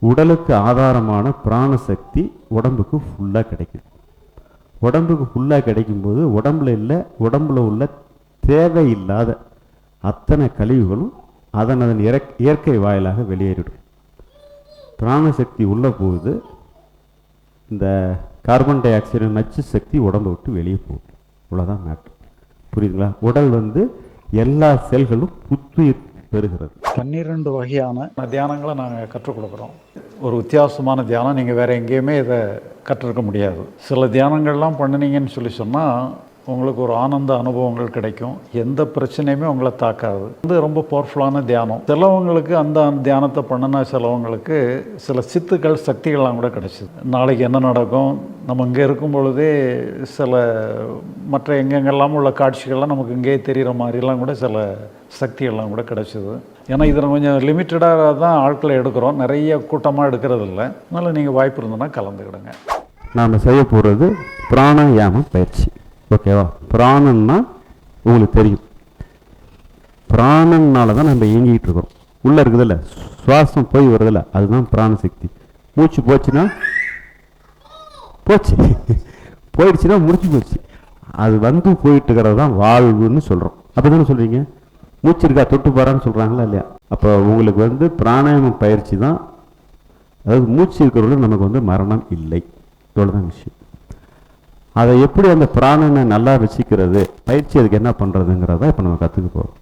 உடலுக்கு ஆதாரமான பிராணசக்தி உடம்புக்கு ஃபுல்லாக கிடைக்குது. உடம்புக்கு ஃபுல்லாக கிடைக்கும்போது உடம்புல உள்ள தேவையில்லாத அத்தனை கழிவுகளும் அதன் இயற்கை வாயிலாக வெளியேறிடும். பிராணசக்தி உள்ள போகுது, இந்த கார்பன் டை ஆக்சைடு நச்சு சக்தி உடம்பை விட்டு வெளியே போகுது. இவ்வளோதான் மேட்ரு. புரியுதுங்களா? உடல் எல்லா செல்களும் புத்துயிர் பெறுகிறது. 12 வகையான தியானங்களை நாங்கள் கற்றுக் கொடுக்குறோம். ஒரு வித்தியாசமான தியானம் நீங்கள் வேறு எங்கேயுமே இதை கற்றுருக்க முடியாது. சில தியானங்கள்லாம் பண்ணினீங்கன்னு சொன்னால் உங்களுக்கு ஒரு ஆனந்த அனுபவங்கள் கிடைக்கும். எந்த பிரச்சனையுமே உங்களை தாக்காது. ரொம்ப பவர்ஃபுல்லான தியானம். சிலவங்களுக்கு அந்த தியானத்தை பண்ணினா சிலவங்களுக்கு சில சித்துக்கள் சக்திகள்லாம் கூட கிடைச்சிது. நாளைக்கு என்ன நடக்கும், நம்ம இங்கே இருக்கும் பொழுதே சில மற்ற எங்கெங்கெல்லாம் உள்ள காட்சிகள்லாம் நமக்கு இங்கேயே தெரிகிற மாதிரிலாம் கூட சில சக்திகள்லாம் கூட கிடைச்சிது. ஏன்னா இதில் கொஞ்சம் லிமிட்டடாக தான் ஆட்களை எடுக்கிறோம், நிறைய கூட்டமாக எடுக்கிறது இல்லை. அதனால் நீங்கள் வாய்ப்பு இருந்ததுன்னா கலந்துக்கிடுங்க. நாம் செய்ய போகிறது பிராணாயாம பயிற்சி. ஓகேவா? பிராணன்னா உங்களுக்கு தெரியும், பிராணன்னால தான் நம்ம இயங்கிட்டு இருக்கிறோம். உள்ளே இருக்குதில்ல, சுவாசம் போய் வருதில்ல, அதுதான் பிராணசக்தி. மூச்சு போச்சுன்னா போச்சு, போயிடுச்சுன்னா முடிச்சு போச்சு. அது போயிட்டு இருக்கிறது தான் வாழ்வுன்னு சொல்கிறோம். அப்போ தானே சொல்கிறீங்க, மூச்சு இருக்கா தொட்டு போகிறான்னு சொல்கிறாங்களா இல்லையா? அப்போ உங்களுக்கு பிராணாயாம பயிற்சி தான். அதாவது மூச்சு இருக்கிறவங்க நமக்கு மரணம் இல்லை. இவ்வளோதான் விஷயம். அதை எப்படி அந்த பிராணனை நல்லா வச்சுக்கிறது, பயிற்சி அதுக்கு என்ன பண்ணுறதுங்கிறத இப்போ நம்ம கற்றுக்க போகிறோம்.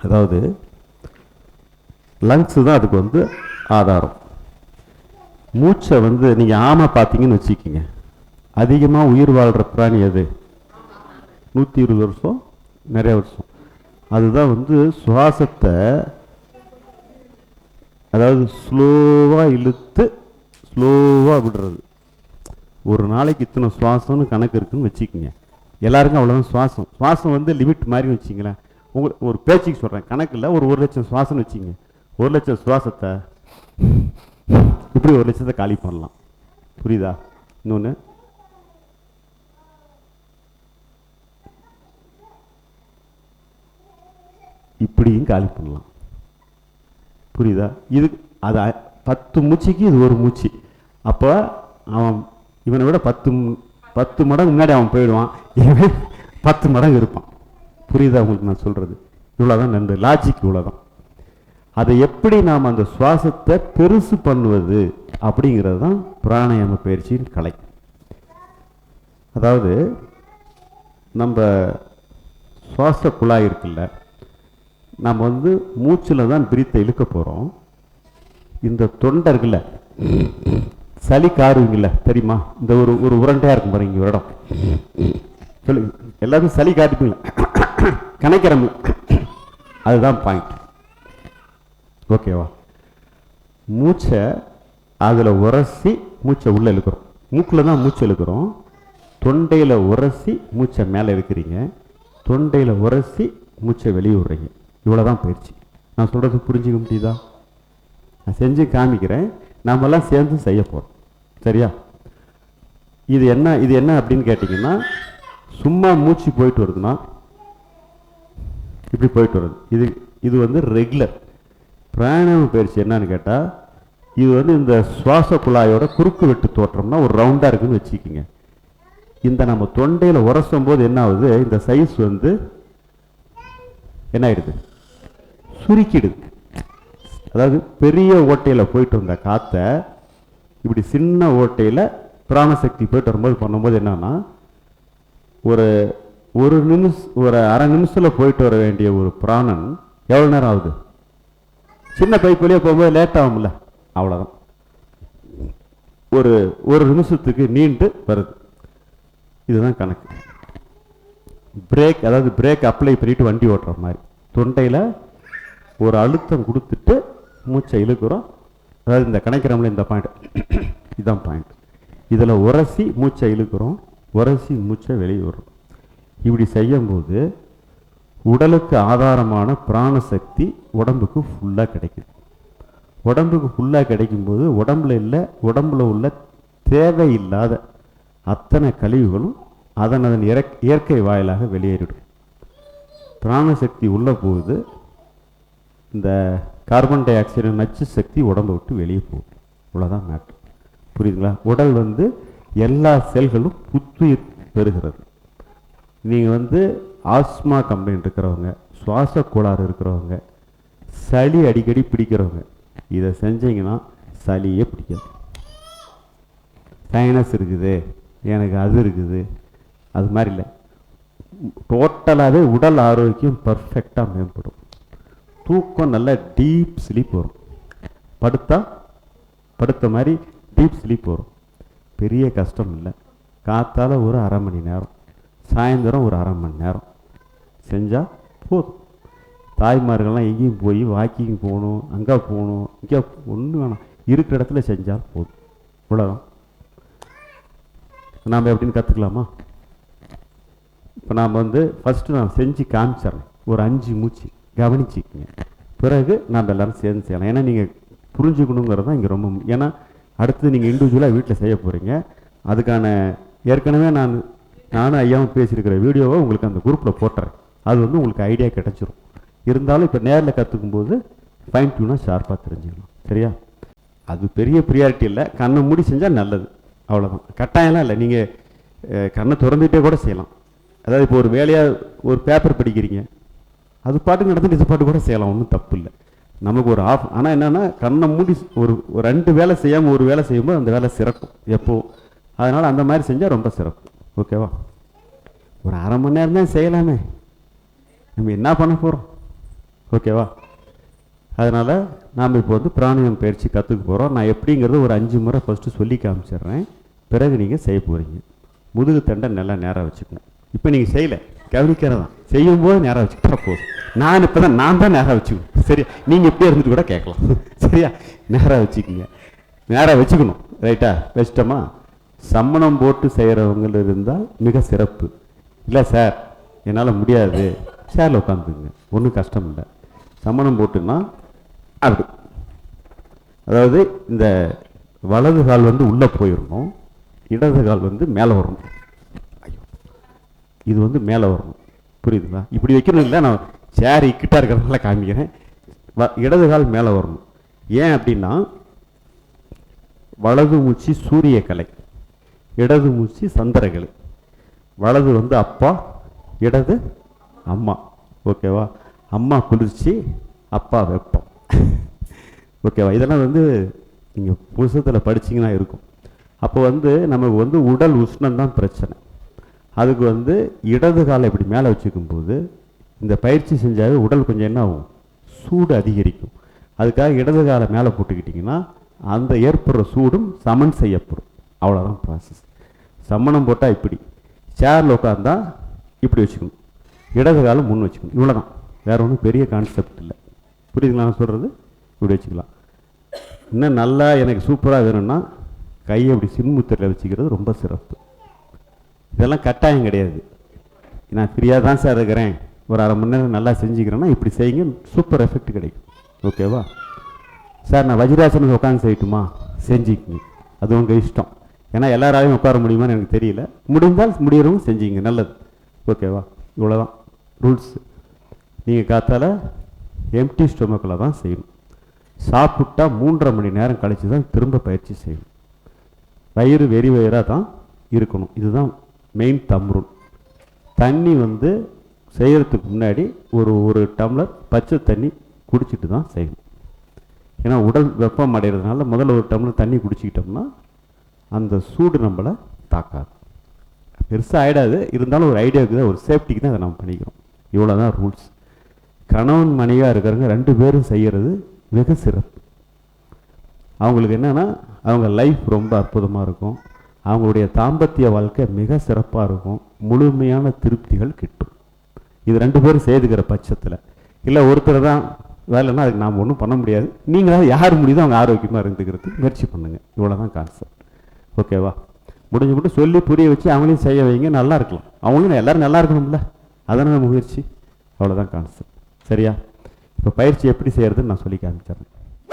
அதாவது லங்ஸு தான் அதுக்கு ஆதாரம். மூச்சை நீங்கள் ஆமை பார்த்தீங்கன்னு வச்சுக்கிங்க, அதிகமாக உயிர் வாழ்கிற பிராணி எது? 120 வருஷம், நிறைய வருஷம். அதுதான் சுவாசத்தை அதாவது ஸ்லோவாக இழுத்து ஸ்லோவாக விடுறது. ஒரு நாளைக்கு இத்தனை சுவாசம்னு கணக்கு இருக்குன்னு வச்சுக்கோங்க. எல்லாருக்கும் அவ்வளோதான் சுவாசம். சுவாசம் லிமிட் மாதிரி வச்சிங்களேன். உங்களுக்கு ஒரு பேச்சுக்கு சொல்கிறேன், கணக்கில் ஒரு 1 லட்சம் சுவாசம்னு வச்சிங்க. 1 லட்சம் சுவாசத்தை இப்படி 1 லட்சத்தை காலி பண்ணலாம். புரியுதா? இன்னொன்று, இப்படியும் காலி பண்ணலாம். புரியுதா? இது அது 10 மூச்சுக்கு இது ஒரு மூச்சு. அப்போ அவன் இவனை விட 10 மடங்கு முன்னாடி அவன் போயிடுவான், இவன் 10 மடங்கு இருப்பான். புரியுதா உங்களுக்கு நான் சொல்கிறது? இவ்வளோதான் நன்று லாஜிக், இவ்வளோதான். அதை எப்படி நாம் அந்த சுவாசத்தை பெருசு பண்ணுவது அப்படிங்கிறது தான் பிராணாயாம பயிற்சியின் கலை. அதாவது நம்ம சுவாச குழாய் இருக்குல்ல, நம்ம மூச்சில் தான் பிரீத்தை இழுக்க போகிறோம். இந்த தொண்டை இருக்குல்ல, சளி காருவீங்கள தெரியுமா? இந்த ஒரு உருண்டையாக இருக்கும் பாருங்க, இங்கே ஒரு இடம் சொல்லுங்க. எல்லாரும் சளி காட்டுப்பீங்கள, கணக்கிறோம்ல, அதுதான் பாயிண்ட். ஓகேவா? மூச்சை அதில் உரசி மூச்சை உள்ளே இழுக்கிறோம். மூக்கில் தான் மூச்சை இழுக்கிறோம். தொண்டையில் உரசி மூச்சை மேலே இழுக்கிறீங்க, தொண்டையில் உரசி மூச்சை வெளியே விடுறீங்க. இவ்வளோதான் பயிற்சி. நான் சொல்கிறது புரிஞ்சுக்க முடியுதா? நான் செஞ்சு காமிக்கிறேன், நாமெல்லாம் சேர்ந்து செய்ய போகிறோம். சரியா? இது என்ன அப்படின்னு கேட்டிங்கன்னா, சும்மா மூச்சு போயிட்டு வருதுன்னா இப்படி போயிட்டு வருது. இது ரெகுலர். பிராணாயாம பயிற்சி என்னன்னு கேட்டால், இது இந்த சுவாச குழாயோட குறுக்கு வெட்டு தோற்றம்னா ஒரு ரவுண்டாக இருக்குன்னு வச்சுக்கிங்க. இந்த நம்ம தொண்டையில் உரசும் போது என்ன ஆகுது, இந்த சைஸ் என்ன ஆயிடுது, சுருக்கிடுது. அதாவது பெரிய ஓட்டையில் போயிட்டு வந்த காற்றை இப்படி சின்ன ஓட்டையில் பிராணசக்தி போயிட்டு வரும்போது பண்ணும்போது என்னன்னா, ஒரு அரை நிமிஷத்தில் போயிட்டு வர வேண்டிய ஒரு பிராணன் எவ்வளோ நேரம் ஆகுது? சின்ன பைப் வழியாக போகும்போது லேட் ஆகும்ல, அவ்வளோதான். ஒரு நிமிஷத்துக்கு நீண்டு வருது. இதுதான் கணக்கு. பிரேக், அதாவது பிரேக் அப்ளை பண்ணிட்டு வண்டி ஓட்டுற மாதிரி தொண்டையில் ஒரு அழுத்தம் கொடுத்துட்டு மூச்சை இழுக்கிறோம். அதாவது இந்த கணக்கிறோம்ல, இந்த பாயிண்ட், இதுதான் பாயிண்ட். இதில் உரசி மூச்சை இழுக்கிறோம், உரசி மூச்சை வெளியே விடுறோம். இப்படி செய்யும்போது உடலுக்கு ஆதாரமான பிராணசக்தி உடம்புக்கு ஃபுல்லாக கிடைக்குது. உடம்புக்கு ஃபுல்லாக கிடைக்கும்போது உடம்புல உள்ள தேவையில்லாத அத்தனை கழிவுகளும் அதன் இயற்கை வாயிலாக வெளியேறிடும். பிராணசக்தி உள்ள போகுது, இந்த கார்பன் டை ஆக்சைடு நச்சு சக்தி உடம்பை விட்டு வெளியே போகும். இவ்வளோதான் மேட்ரு. புரியுதுங்களா? உடல் வந்து எல்லா செல்களும் புத்துயிர் பெறுகிறது. நீங்கள் வந்து ஆஸ்மா கம்ப்ளைண்ட் இருக்கிறவங்க, சுவாச கோளாறு இருக்கிறவங்க, சளி அடிக்கடி பிடிக்கிறவங்க இதை செஞ்சீங்கன்னா சளியே பிடிக்காது. சைனஸ் இருக்குது, எனக்கு அது இருக்குது, அது மாதிரி இல்லை. டோட்டலாகவே உடல் ஆரோக்கியம் பர்ஃபெக்டாக மேம்படும். தூக்கம் நல்லா டீப் ஸ்லீப் வரும். படுத்த மாதிரி டீப் ஸ்லீப் வரும். பெரிய கஷ்டம் இல்லை. காத்தால் ஒரு அரை மணி நேரம், சாயந்தரம் ஒரு அரை மணி நேரம் செஞ்சால் போதும். தாய்மார்கள்லாம் எங்கேயும் போய் வாக்கிங் போகணும், அங்கே போகணும், இங்கே ஒன்றும் வேணாம், இருக்கிற இடத்துல செஞ்சால் போதும். இவ்வளோதான். நாம் எப்படின்னு கற்றுக்கலாமா? இப்போ நாம் வந்து ஃபஸ்ட்டு நான் செஞ்சு காமிச்சிட்றேன். ஒரு 5 மூச்சு கவனிச்சிக்கங்க. பிறகு நாம் எல்லோரும் சேர்ந்து செய்யலாம். ஏன்னா நீங்கள் புரிஞ்சுக்கணுங்கிறது தான் இங்கே ரொம்ப. ஏன்னா அடுத்து நீங்கள் இண்டிவிஜுவலாக வீட்டில் செய்ய போகிறீங்க. அதுக்கான ஏற்கனவே நானும் ஐயாவும் பேசியிருக்கிற வீடியோவை உங்களுக்கு அந்த குரூப்பில் போட்டுறேன். அது வந்து உங்களுக்கு ஐடியா கிடச்சிரும். இருந்தாலும் இப்போ நேரில் கற்றுக்கும் போது ஃபைன் டியூனாக ஷார்ப்பாக தெரிஞ்சுக்கலாம். சரியா? அது பெரிய ப்ரியாரிட்டி இல்லை. கண்ணை மூடி செஞ்சால் நல்லது, அவ்வளோதான். கட்டாயம்லாம் இல்லை. நீங்கள் கண்ணை திறந்துகிட்டே கூட செய்யலாம். அதாவது இப்போ ஒரு வேலையாக ஒரு பேப்பர் படிக்கிறீங்க, அது பாட்டுக்கு நடந்துட்டு இது பாட்டு கூட செய்யலாம், ஒன்றும் தப்பு இல்லை. நமக்கு ஒரு ஆனால் என்னென்னா கண்ணை மூடி ஒரு 2 வேலை செய்யாமல் ஒரு வேலை செய்யும்போது அந்த வேலை சிறக்கும் எப்போ. அதனால் அந்த மாதிரி செஞ்சால் ரொம்ப சிறப்பு. ஓகேவா? ஒரு அரை மணி நேரம் தான் செய்யலாமே, நம்ம என்ன பண்ண போகிறோம்? ஓகேவா? அதனால் நாம் இப்போ வந்து பிராணாயாமம் பயிற்சி கற்றுக்க போகிறோம். நான் எப்படிங்கிறது ஒரு 5 முறை ஃபஸ்ட்டு சொல்லி காமிச்சிடுறேன். பிறகு நீங்கள் செய்ய போகிறீங்க. முதுகு தண்டை நல்லா நேராக வச்சுக்கணும். இப்போ நீங்கள் செய்யலை, கவனிக்கிறதான். செய்யும்போது நேராக வச்சுக்கிட்டா போதும். நான் தான் நேராக வச்சுக்கணும். சரியா? நீங்கள் இப்படியே இருந்துட்டு கூட கேட்கலாம். சரியா? நேராக வச்சுக்கிங்க. நேராக வச்சுக்கணும். ரைட்டா? வச்சிட்டோமா? சம்மணம் போட்டு செய்கிறவங்க இருந்தால் மிக சிறப்பு. இல்லை சார் என்னால் முடியாது, சேரில் உட்காந்துக்குங்க, ஒன்றும் கஷ்டம் இல்லை. சம்மணம் போட்டுன்னா அப்படி, அதாவது இந்த வலது கால் வந்து உள்ளே போயிடணும், இடது கால் வந்து மேலே வரணும். இது வந்து மேலே வரணும். புரியுதுங்களா? இப்படி வைக்கணும் இல்லை, நான் சேர் இக்கிட்டா இருக்கிறதுனால காமிக்கிறேன். இடது கால் மேலே வரணும். ஏன் அப்படின்னா வலது மூச்சு சூரிய கலை, இடது மூச்சு சந்திரகலை. வலது வந்து அப்பா, இடது அம்மா. ஓகேவா? அம்மா குளிர்ச்சி, அப்பா வெப்பம். ஓகேவா? இதெல்லாம் வந்து நீங்கள் புத்தகத்தில் படிச்சிங்கன்னா இருக்கும். அப்போ வந்து நமக்கு வந்து உடல் உஷ்ணம்தான் பிரச்சனை. அதுக்கு வந்து இடது காலை இப்படி மேலே வச்சுக்கும்போது இந்த பயிற்சி செஞ்சாவே உடல் கொஞ்சம் என்ன ஆகும்? சூடு அதிகரிக்கும். அதுக்காக இடது காலை மேலே போட்டுக்கிட்டிங்கன்னா அந்த ஏற்படுற சூடும் சமன் செய்யப்படும். அவ்வளோதான் ப்ராசஸ். சமணம் போட்டால் இப்படி, சேரில் உட்காந்தா இப்படி வச்சுக்கணும், இடது காலம் முன் வச்சுக்கணும். இவ்வளோதான், வேறு ஒன்றும் பெரிய கான்செப்ட் இல்லை. புரியுதுங்களா நான் சொல்கிறது? இப்படி வச்சுக்கலாம். இன்னும் நல்லா எனக்கு சூப்பராக வேணும்னா கையை அப்படி சின்முத்திரையில் வச்சுக்கிறது ரொம்ப சிறப்பு. இதெல்லாம் கட்டாயம் கிடையாது. நான் ஃப்ரீயாக தான் சார் இருக்கிறேன், ஒரு அரை மணி நேரம் நல்லா செஞ்சுக்கிறேன்னா இப்படி செய்யுங்க, சூப்பர் எஃபெக்ட் கிடைக்கும். ஓகேவா? சார் நான் வஜ்ராசனம் உட்காந்து செய்யட்டுமா? செஞ்சுக்கிங்க, அது உங்கள் இஷ்டம். ஏன்னா எல்லாராலையும் உட்கார முடியுமான்னு எனக்கு தெரியல. முடிந்தால் முடியறவங்க செஞ்சுங்க, நல்லது. ஓகேவா? இவ்வளோதான் ரூல்ஸ். நீங்கள் காத்தால எம்டி ஸ்டொமக்கில் தான் செய்யணும். சாப்பிட்டா 3.5 மணி நேரம் கழித்து தான் திரும்ப பயிற்சி செய்யணும். வயிறு வெறி வயிறாக தான் இருக்கணும். இதுதான் மெயின் தம்ரூல். தண்ணி வந்து செய்கிறதுக்கு முன்னாடி ஒரு டம்ளர் பச்சை தண்ணி குடிச்சிட்டு தான் செய்யணும். ஏன்னா உடல் வெப்பம் அடைகிறதுனால முதல்ல ஒரு டம்ளர் தண்ணி குடிச்சிக்கிட்டோம்னா அந்த சூடு நம்மளை தாக்காது. பெருசாக ஆகிடாது, இருந்தாலும் ஒரு ஐடியாவுக்கு தான், ஒரு சேஃப்டிக்கு தான் அதை நம்ம பண்ணிக்கிறோம். இவ்வளோ தான் ரூல்ஸ். கணவன் மனைவியாக இருக்கிறவங்க 2 பேரும் செய்கிறது மிக சிறப்பு. அவங்களுக்கு என்னென்னா அவங்க லைஃப் ரொம்ப அற்புதமாக இருக்கும். அவங்களுடைய தாம்பத்திய வாழ்க்கை மிக சிறப்பாக இருக்கும். முழுமையான திருப்திகள் கிட்டும். இது 2 பேரும் செய்துக்கிற பட்சத்தில். இல்லை ஒருத்தர் தான் வேலைன்னா அதுக்கு நாம் ஒன்றும் பண்ண முடியாது. நீங்களாவது யார் முடியுதோ அவங்க ஆரோக்கியமாக இருந்துக்கிறதுக்கு முயற்சி பண்ணுங்கள். இவ்வளோ தான் கான்செப்ட். ஓகேவா? முடிஞ்சு மட்டும் சொல்லி புரிய வச்சு அவங்களையும் செய்ய வைங்க, நல்லா இருக்கலாம். அவங்களும் எல்லோரும் நல்லா இருக்கணும்ல, அதனால் முயற்சி. அவ்வளோதான் கான்செப்ட். சரியா? இப்போ பயிற்சி எப்படி செய்கிறதுன்னு நான் சொல்லி காமிச்சிடுறேன்.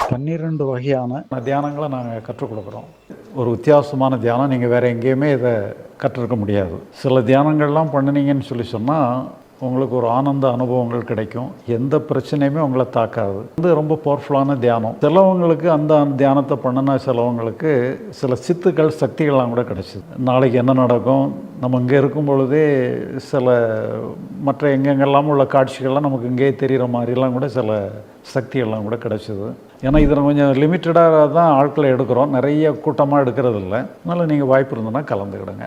12 வகையான தியானங்களை நாங்கள் கற்றுக் கொடுக்குறோம். ஒரு வித்தியாசமான தியானம் நீங்கள் வேறு எங்கேயுமே இதை கற்றுருக்க முடியாது. சில தியானங்கள்லாம் பண்ணினீங்கன்னு சொல்லி சொன்னால் உங்களுக்கு ஒரு ஆனந்த அனுபவங்கள் கிடைக்கும். எந்த பிரச்சனையுமே உங்களை தாக்காது. இது ரொம்ப பவர்ஃபுல்லான தியானம். சிலவங்களுக்கு அந்த தியானத்தை பண்ணின சிலவங்களுக்கு சில சித்துக்கள் சக்திகள்லாம் கூட கிடைச்சிது. நாளைக்கு என்ன நடக்கும், நம்ம இங்கே இருக்கும் பொழுதே சில மற்ற எங்கெங்கெல்லாம் உள்ள காட்சிகள்லாம் நமக்கு இங்கேயே தெரிகிற மாதிரிலாம் கூட சில சக்திகள்லாம் கூட கிடைச்சிது. ஏன்னா இதில் கொஞ்சம் லிமிட்டடாக தான் ஆட்களை எடுக்கிறோம், நிறைய கூட்டமாக எடுக்கிறது இல்லை. அதனால் நீங்கள் வாய்ப்பு இருந்ததுன்னா கலந்துக்கிடுங்க.